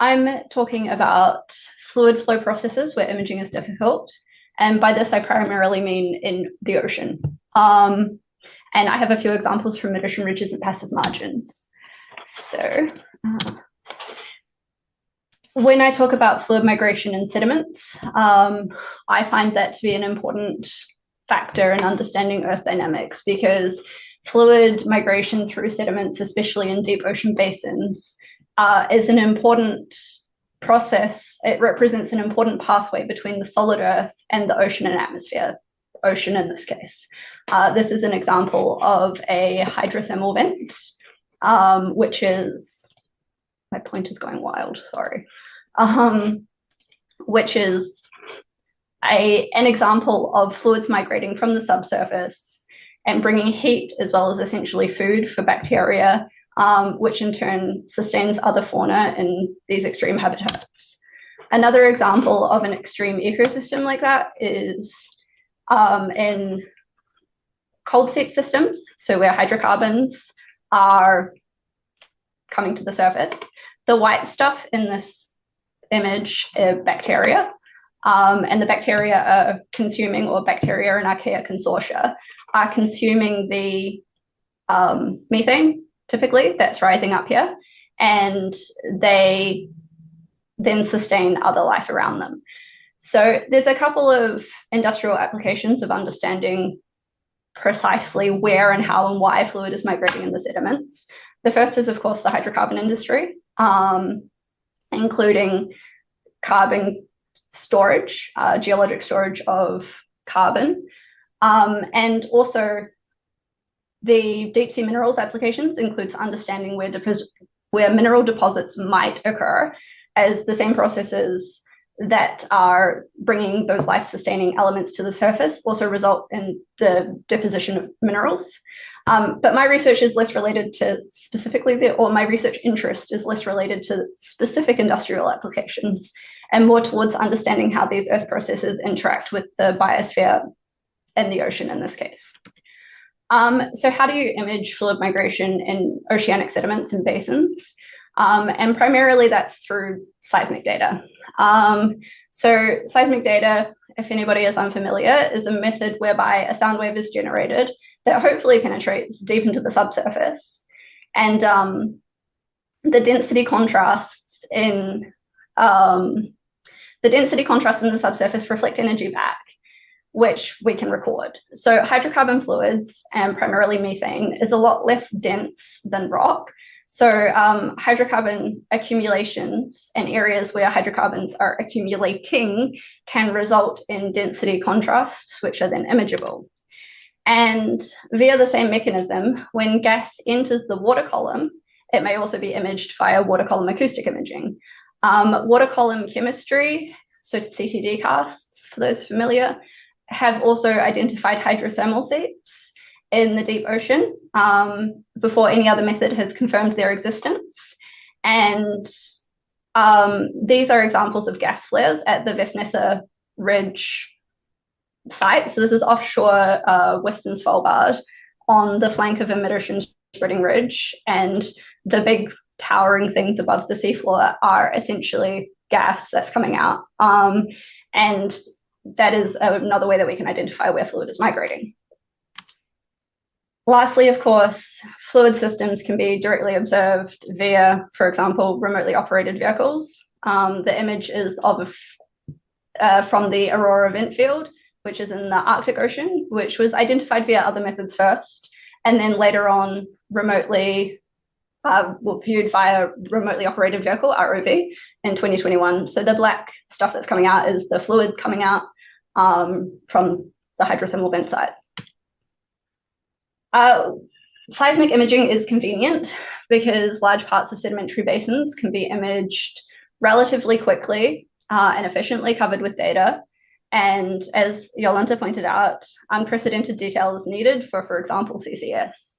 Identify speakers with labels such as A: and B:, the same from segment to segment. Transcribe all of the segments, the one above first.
A: I'm talking about fluid flow processes where imaging is difficult. And by this, I primarily mean in the ocean. And I have a few examples from mid-ocean ridges and passive margins. So when I talk about fluid migration in sediments, I find that to be an important factor in understanding Earth dynamics because fluid migration through sediments, especially in deep ocean basins, is an important process. It represents an important pathway between the solid Earth and the ocean and atmosphere, ocean in this case. This is an example of a hydrothermal vent, which is, my pointer's going wild, sorry, which is an example of fluids migrating from the subsurface and bringing heat as well as essentially food for bacteria, which in turn sustains other fauna in these extreme habitats. Another example of an extreme ecosystem like that is in cold seep systems, so where hydrocarbons are coming to the surface. The white stuff in this image are bacteria, and the bacteria are consuming, or bacteria and archaea consortia, are consuming the methane, typically, that's rising up here, and they then sustain other life around them. So there's a couple of industrial applications of understanding precisely where and how and why fluid is migrating in the sediments. The first is, of course, the hydrocarbon industry, including carbon storage, geologic storage of carbon, and also the deep sea minerals applications includes understanding where mineral deposits might occur, as the same processes that are bringing those life-sustaining elements to the surface also result in the deposition of minerals. But my research is less related to specifically or my research interest is less related to specific industrial applications and more towards understanding how these earth processes interact with the biosphere and the ocean in this case. So how do you image fluid migration in oceanic sediments and basins? And primarily that's through seismic data. So seismic data, if anybody is unfamiliar, is a method whereby a sound wave is generated that hopefully penetrates deep into the subsurface. And the density contrasts in the subsurface reflect energy back, which we can record. So hydrocarbon fluids, and primarily methane, is a lot less dense than rock. So hydrocarbon accumulations and areas where hydrocarbons are accumulating can result in density contrasts, which are then imageable. And via the same mechanism, when gas enters the water column, it may also be imaged via water column acoustic imaging. Water column chemistry, so CTD casts, for those familiar, have also identified hydrothermal seeps in the deep ocean before any other method has confirmed their existence. And these are examples of gas flares at the Vesnessa Ridge site. So this is offshore Western Svalbard on the flank of a mid-ocean spreading ridge. And the big towering things above the seafloor are essentially gas that's coming out. And that is another way that we can identify where fluid is migrating. Lastly, of course, fluid systems can be directly observed via, for example, remotely operated vehicles. The image is from the Aurora vent field, which is in the Arctic Ocean, which was identified via other methods first, and then later on remotely viewed via remotely operated vehicle, ROV, in 2021. So the black stuff that's coming out is the fluid coming out from the hydrothermal vent site. Seismic imaging is convenient because large parts of sedimentary basins can be imaged relatively quickly and efficiently covered with data. And as Jolanta pointed out, unprecedented detail is needed for example, CCS.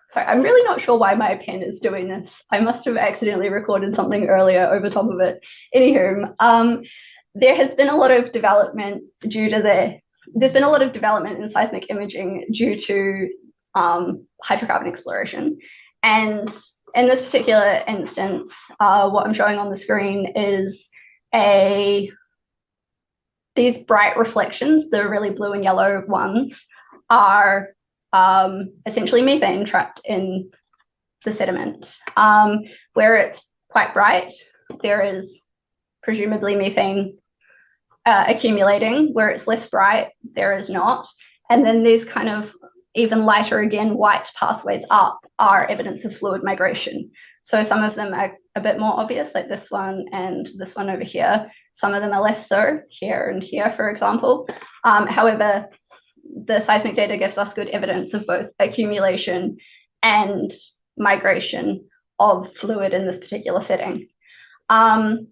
A: Sorry, I'm really not sure why my pen is doing this. I must have accidentally recorded something earlier over top of it. Anywho, there has been a lot of development there's been a lot of development in seismic imaging due to hydrocarbon exploration. And in this particular instance, what I'm showing on the screen is these bright reflections, the really blue and yellow ones, are essentially methane trapped in the sediment. Where it's quite bright, there is presumably methane accumulating. Where it's less bright, there is not. And then these kind of even lighter, again, white pathways up are evidence of fluid migration. So some of them are a bit more obvious, like this one and this one over here. Some of them are less so, here and here, for example. However, the seismic data gives us good evidence of both accumulation and migration of fluid in this particular setting. And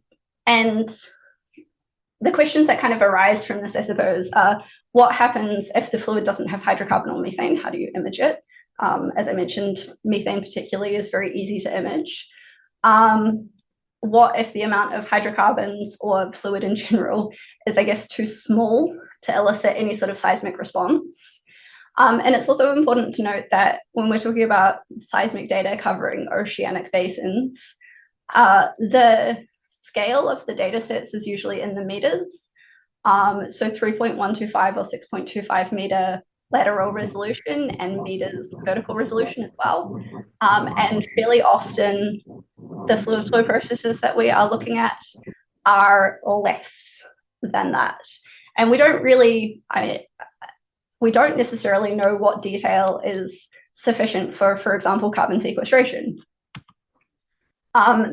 A: the questions that kind of arise from this, I suppose, are what happens if the fluid doesn't have hydrocarbon or methane? How do you image it? As I mentioned, methane particularly is very easy to image. What if the amount of hydrocarbons or fluid in general is, I guess, too small to elicit any sort of seismic response? And it's also important to note that when we're talking about seismic data covering oceanic basins, the scale of the data sets is usually in the meters. So 3.125 or 6.25 meter lateral resolution and meters vertical resolution as well. And fairly often the fluid flow processes that we are looking at are less than that. And we don't really, we don't necessarily know what detail is sufficient for example, carbon sequestration.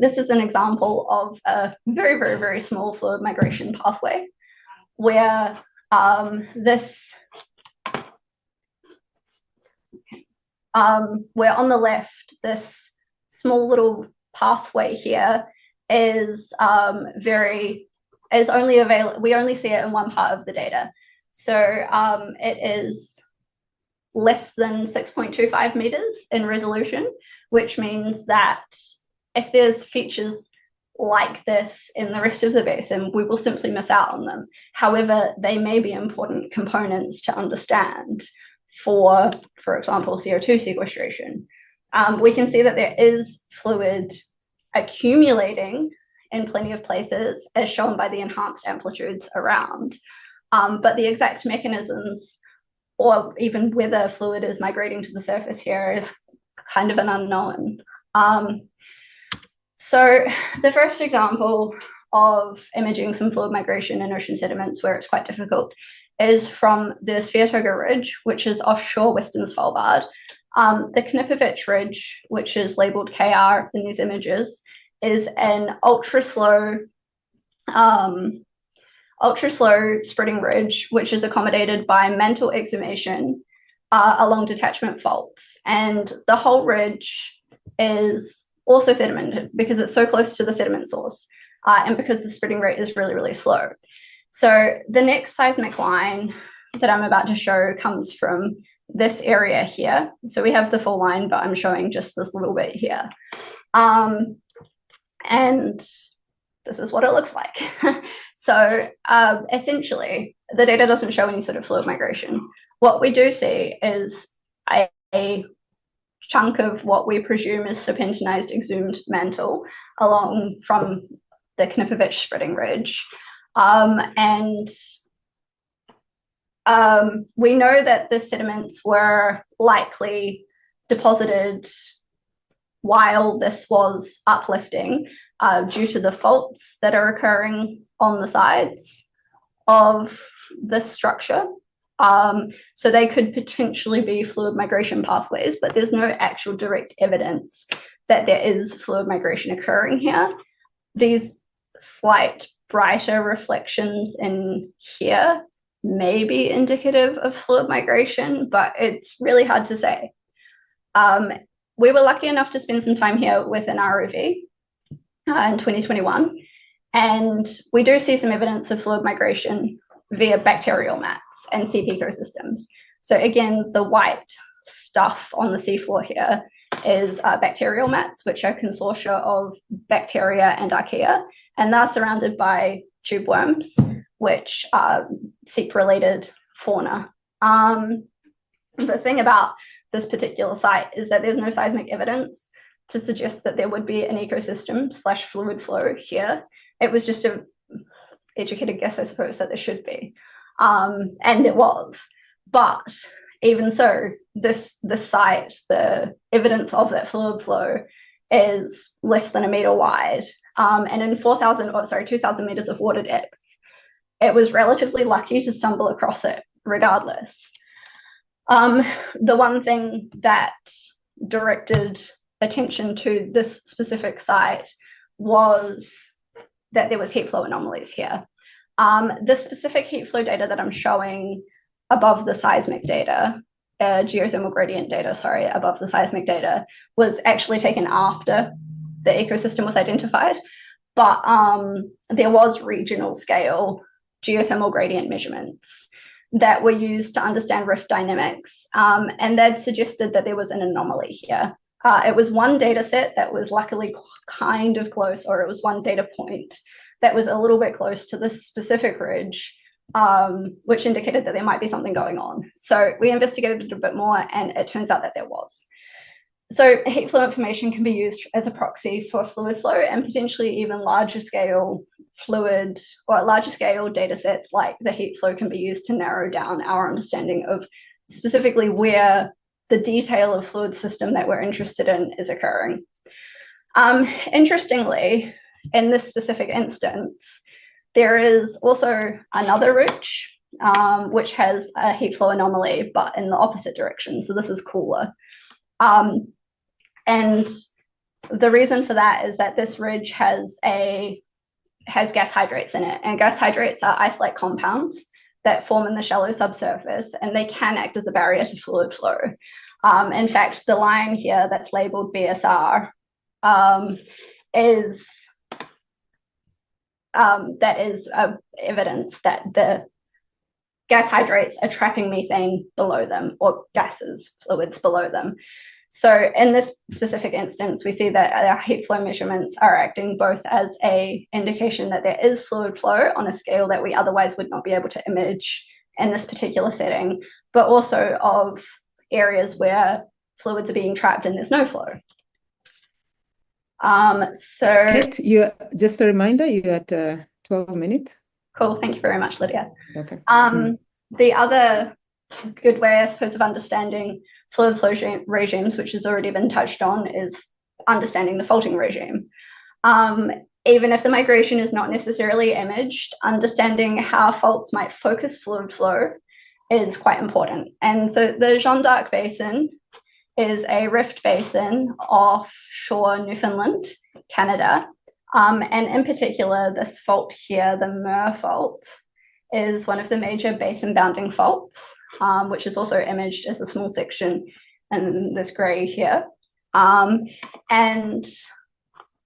A: This is an example of a very, very, very small fluid migration pathway where where on the left, this small little pathway here is only available. We only see it in one part of the data. So it is less than 6.25 meters in resolution, which means that if there's features like this in the rest of the basin, we will simply miss out on them. However, they may be important components to understand for example, CO2 sequestration. We can see that there is fluid accumulating in plenty of places, as shown by the enhanced amplitudes around. But the exact mechanisms or even whether fluid is migrating to the surface here is kind of an unknown. So the first example of imaging some fluid migration in ocean sediments where it's quite difficult is from the Svetoga Ridge, which is offshore Western Svalbard. The Knipovich Ridge, which is labeled KR in these images, is an ultra slow spreading ridge, which is accommodated by mantle exhumation along detachment faults. And the whole ridge is also sedimented because it's so close to the sediment source and because the spreading rate is really, really slow. So the next seismic line that I'm about to show comes from this area here. So we have the full line, but I'm showing just this little bit here. And this is what it looks like. So essentially, the data doesn't show any sort of fluid migration. What we do see is a chunk of what we presume is serpentinized exhumed mantle along from the Knipovich spreading ridge. And we know that the sediments were likely deposited while this was uplifting due to the faults that are occurring on the sides of this structure. So they could potentially be fluid migration pathways, but there's no actual direct evidence that there is fluid migration occurring here. These slight brighter reflections in here may be indicative of fluid migration, but it's really hard to say. We were lucky enough to spend some time here with an ROV in 2021, and we do see some evidence of fluid migration via bacterial mats and seep ecosystems. So again, the white stuff on the seafloor here is bacterial mats, which are consortia of bacteria and archaea, and they're surrounded by tube worms, which are seep-related fauna. The thing about this particular site is that there's no seismic evidence to suggest that there would be an ecosystem / fluid flow here. It was just a educated guess, I suppose, that there should be. And there was. But even so, the site, the evidence of that fluid flow is less than a meter wide. And in 2,000 meters of water depth, it was relatively lucky to stumble across it regardless. The one thing that directed attention to this specific site was that there was heat flow anomalies here. The specific heat flow data that I'm showing above the seismic data, geothermal gradient data, sorry, above the seismic data, was actually taken after the ecosystem was identified. But there was regional scale geothermal gradient measurements that were used to understand rift dynamics, and that suggested that there was an anomaly here. It was one data set that was luckily kind of close, or it was one data point that was a little bit close to this specific ridge, which indicated that there might be something going on. So we investigated it a bit more, and it turns out that there was. So heat flow information can be used as a proxy for fluid flow, and potentially even larger scale fluid or larger scale data sets like the heat flow can be used to narrow down our understanding of specifically where the detail of fluid system that we're interested in is occurring. Interestingly, in this specific instance, there is also another ridge which has a heat flow anomaly, but in the opposite direction. So this is cooler. And the reason for that is that this ridge has gas hydrates in it, and gas hydrates are ice-like compounds that form in the shallow subsurface, and they can act as a barrier to fluid flow. In fact, the line here that's labeled BSR is evidence that the gas hydrates are trapping methane below them, or gases, fluids below them. So in this specific instance, we see that our heat flow measurements are acting both as an indication that there is fluid flow on a scale that we otherwise would not be able to image in this particular setting, but also of areas where fluids are being trapped and there's no flow.
B: Kate, just a reminder, you're at 12 minutes.
A: Cool, thank you very much, Lydia.
B: Okay.
A: The other good way, I suppose, of understanding fluid flow regimes, which has already been touched on, is understanding the faulting regime. Even if the migration is not necessarily imaged, understanding how faults might focus fluid flow is quite important. And so the Jeanne d'Arc Basin is a rift basin offshore Newfoundland, Canada. And in particular, this fault here, the Mur fault, is one of the major basin bounding faults, which is also imaged as a small section in this grey here. And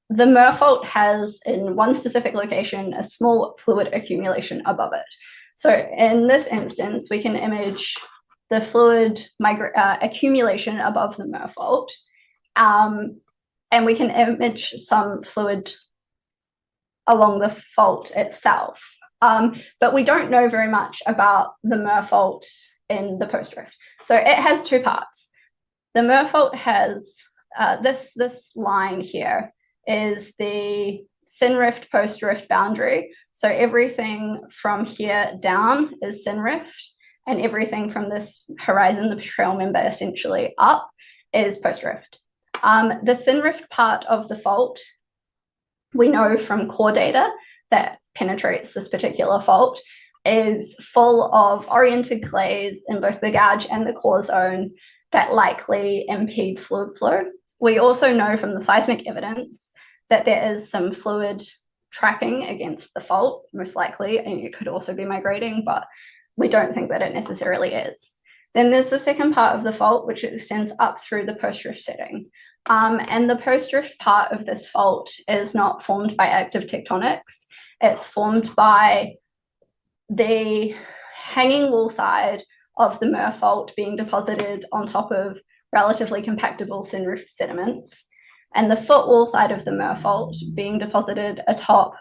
A: the Mur fault has, in one specific location, a small fluid accumulation above it. So in this instance, we can image the fluid accumulation above the Mur fault, and we can image some fluid along the fault itself. But we don't know very much about the Mur fault in the post-rift. So it has two parts. The Mur fault has this line here is the syn-rift post-rift boundary. So everything from here down is syn-rift, and everything from this horizon, the trail member essentially up, is post-rift. The syn-rift part of the fault, we know from core data that penetrates this particular fault, is full of oriented clays in both the gouge and the core zone that likely impede fluid flow. We also know from the seismic evidence that there is some fluid trapping against the fault, most likely, and it could also be migrating, but we don't think that it necessarily is. Then there's the second part of the fault, which extends up through the post-rift setting. And the post-rift part of this fault is not formed by active tectonics. It's formed by the hanging wall side of the Mur fault being deposited on top of relatively compactable syn-rift sediments, and the footwall side of the Mur fault being deposited atop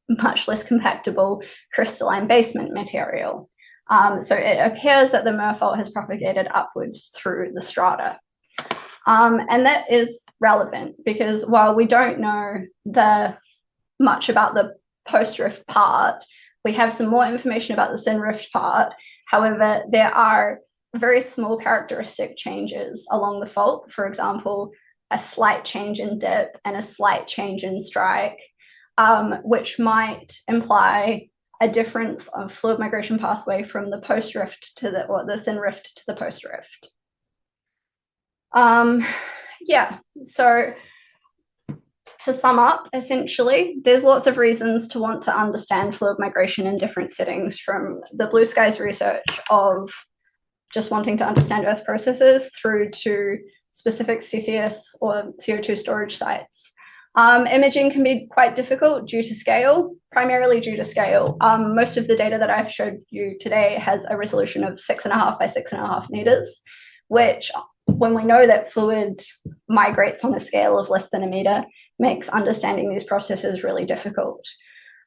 A: much less compactable crystalline basement material. So it appears that the Mur fault has propagated upwards through the strata. And that is relevant because while we don't know much about the post-rift part, we have some more information about the syn-rift part. However, there are very small characteristic changes along the fault. For example, a slight change in dip and a slight change in strike, which might imply a difference of fluid migration pathway from the post-rift to the syn-rift to the post-rift. Yeah, so to sum up, essentially, there's lots of reasons to want to understand fluid migration in different settings, from the blue skies research of just wanting to understand Earth processes through to specific CCS or CO2 storage sites. Imaging can be quite difficult due to scale, primarily due to scale. Most of the data that I've showed you today has a resolution of 6.5 by 6.5 meters, which, when we know that fluid migrates on a scale of less than a meter, makes understanding these processes really difficult.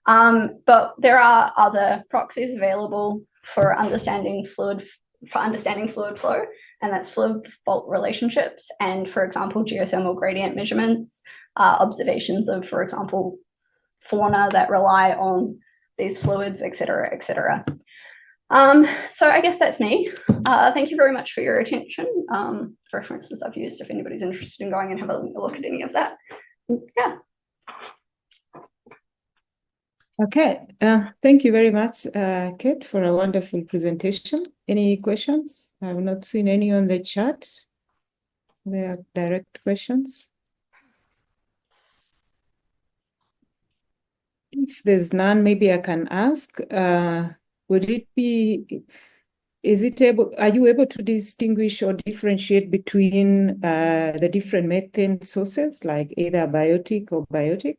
A: But there are other proxies available for understanding fluid flow, and that's fluid fault relationships and, for example, geothermal gradient measurements, observations of, for example, fauna that rely on these fluids, et cetera, et cetera. So I guess that's me. Thank you very much for your attention. References I've used if anybody's interested in going and have a look at any of that. Yeah.
B: Okay, thank you very much, Kate, for a wonderful presentation. Any questions? I have not seen any on the chat. There are direct questions. If there's none, maybe I can ask, are you able to distinguish or differentiate between the different methane sources, like either biotic or biotic,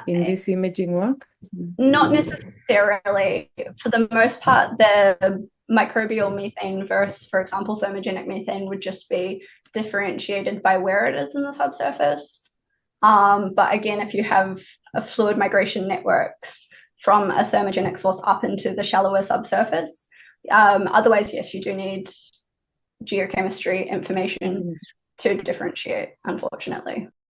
B: in this imaging work?
A: Not necessarily. For the most part, the microbial methane versus, for example, thermogenic methane would just be differentiated by where it is in the subsurface. But again, if you have a fluid migration networks from a thermogenic source up into the shallower subsurface, otherwise, yes, you do need geochemistry information to differentiate, unfortunately.